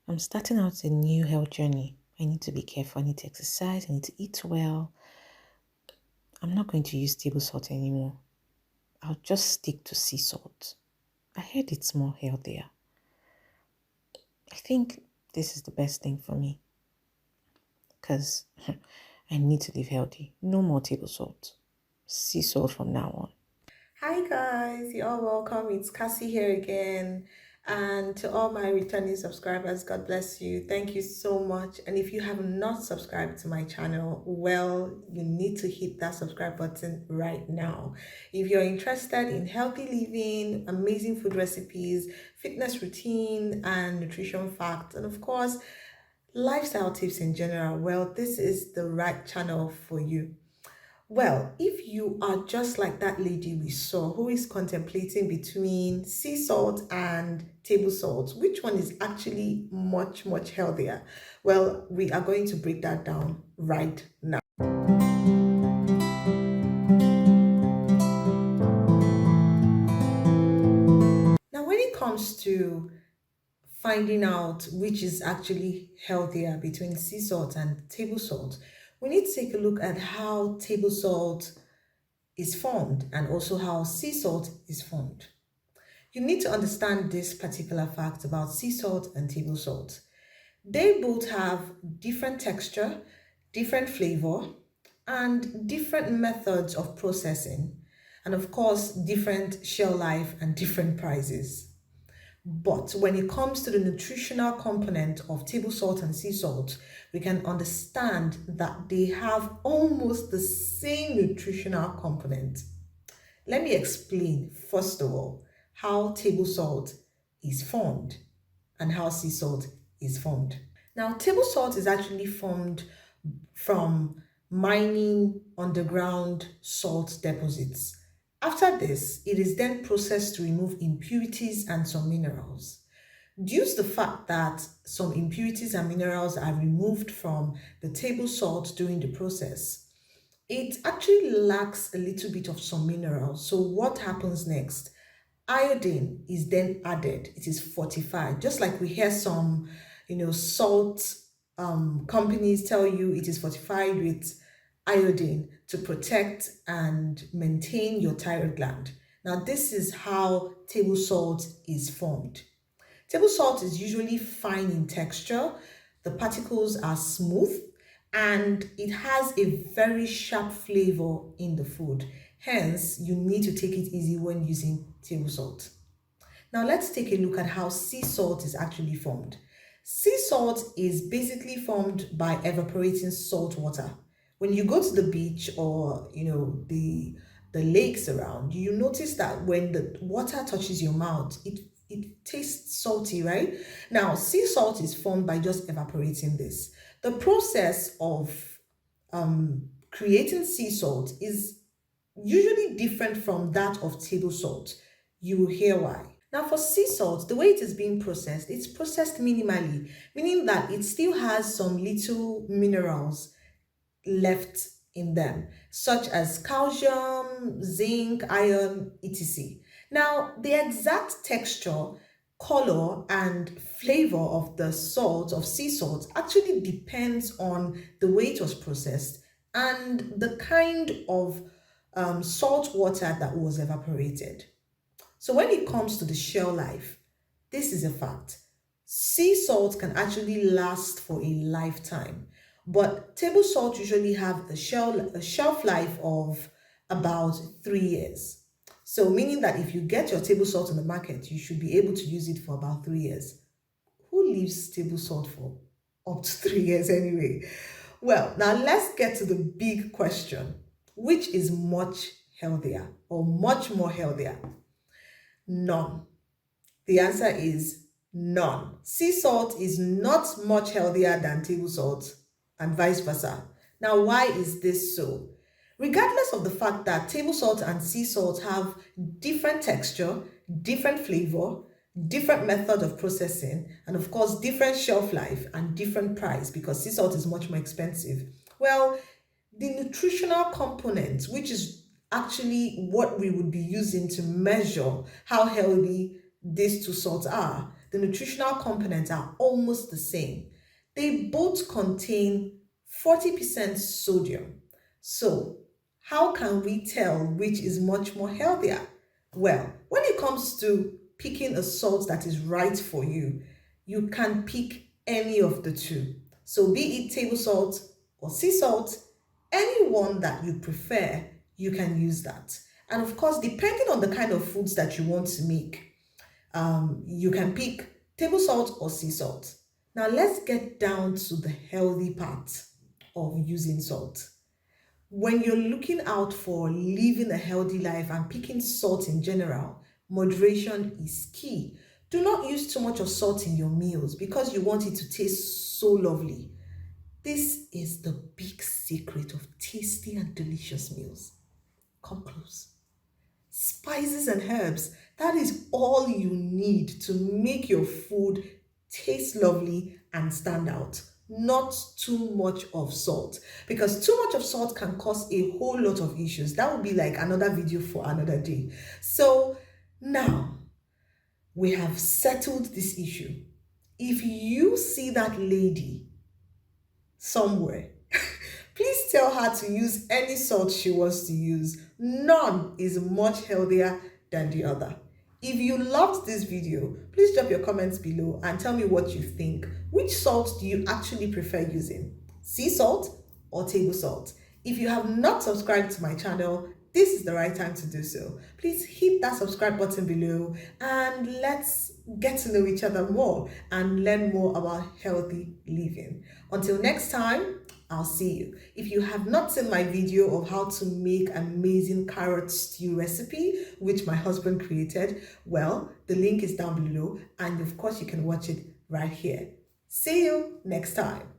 I'm starting out a new health journey. I need to be careful. I need to exercise. I need to eat well. I'm not going to use table salt anymore. I'll just stick to sea salt. I heard it's more healthier. I think this is the best thing for me because I need to live healthy. No more table salt. Sea salt from now on. Hi guys, you're all welcome. It's Cassie here again. And to all my returning subscribers, God bless you. Thank you so much. And if you have not subscribed to my channel, well, you need to hit that subscribe button right now. If you're interested in healthy living, amazing food recipes, fitness routine, and nutrition facts, and of course, lifestyle tips in general, well, this is the right channel for you. Well, if you are just like that lady we saw who is contemplating between sea salt and table salt, which one is actually much healthier? Well, we are going to break that down right now. Now, when it comes to finding out which is actually healthier between sea salt and table salt, we need to take a look at how table salt is formed and also how sea salt is formed. You need to understand this particular fact about sea salt and table salt. They both have different texture, different flavor, and different methods of processing, and of course, different shelf life and different prices. But when it comes to the nutritional component of table salt and sea salt, we can understand that they have almost the same nutritional component. Let me explain, first of all, how table salt is formed and how sea salt is formed. Now, table salt is actually formed from mining underground salt deposits. After this, it is then processed to remove impurities and some minerals. Due to the fact that some impurities and minerals are removed from the table salt during the process, it actually lacks a little bit of some minerals. So what happens next? Iodine is then added. It is fortified. Just like we hear some, salt companies tell you it is fortified with iodine to protect and maintain your thyroid gland. Now, this is how table salt is formed. Table salt is usually fine in texture. The particles are smooth and it has a very sharp flavor in the food. Hence, you need to take it easy when using table salt. Now, let's take a look at how sea salt is actually formed. Sea salt is basically formed by evaporating salt water. When you go to the beach or the lakes around, you notice that when the water touches your mouth, it tastes salty, right? Now, sea salt is formed by just evaporating this. The process of creating sea salt is usually different from that of table salt. You will hear why. Now, for sea salt, the way it is being processed, it's processed minimally, meaning that it still has some little minerals left in them, such as calcium, zinc, iron, etc. Now, the exact texture, color, and flavor of the salt, of sea salt, actually depends on the way it was processed and the kind of salt water that was evaporated. So when it comes to the shelf life, this is a fact. Sea salt can actually last for a lifetime, but table salt usually have a shelf life of about 3 years. So meaning that if you get your table salt in the market, you should be able to use it for about 3 years. Who leaves table salt for up to 3 years anyway? Well, now let's get to the big question. Which is much healthier or much more healthier? None. The answer is none. Sea salt is not much healthier than table salt and vice versa. Now, why is this so? Regardless of the fact that table salt and sea salt have different texture, different flavor, different method of processing, and of course, different shelf life and different price because sea salt is much more expensive. Well, the nutritional component, which is actually what we would be using to measure how healthy these two salts are, the nutritional components are almost the same. They both contain 40% sodium. So, how can we tell which is much more healthier? Well, when it comes to picking a salt that is right for you, you can pick any of the two. So, be it table salt or sea salt, any one that you prefer, you can use that. And of course, depending on the kind of foods that you want to make, you can pick table salt or sea salt. Now, let's get down to the healthy part of using salt. When you're looking out for living a healthy life and picking salt in general, moderation is key. Do not use too much of salt in your meals because you want it to taste so lovely. This is the big secret of tasty and delicious meals. Come close. Spices and herbs, that is all you need to make your food taste lovely and stand out. Not too much of salt, because too much of salt can cause a whole lot of issues. That would be like another video for another day. So now we have settled this issue. If you see that lady somewhere, please tell her to use any salt she wants to use. None is much healthier than the other. If you loved this video, please drop your comments below and tell me what you think. Which salt do you actually prefer using? Sea salt or table salt? If you have not subscribed to my channel, this is the right time to do so. Please hit that subscribe button below and let's get to know each other more and learn more about healthy living. Until next time, I'll see you. If you have not seen my video of how to make amazing carrot stew recipe, which my husband created, well, the link is down below and of course you can watch it right here. See you next time.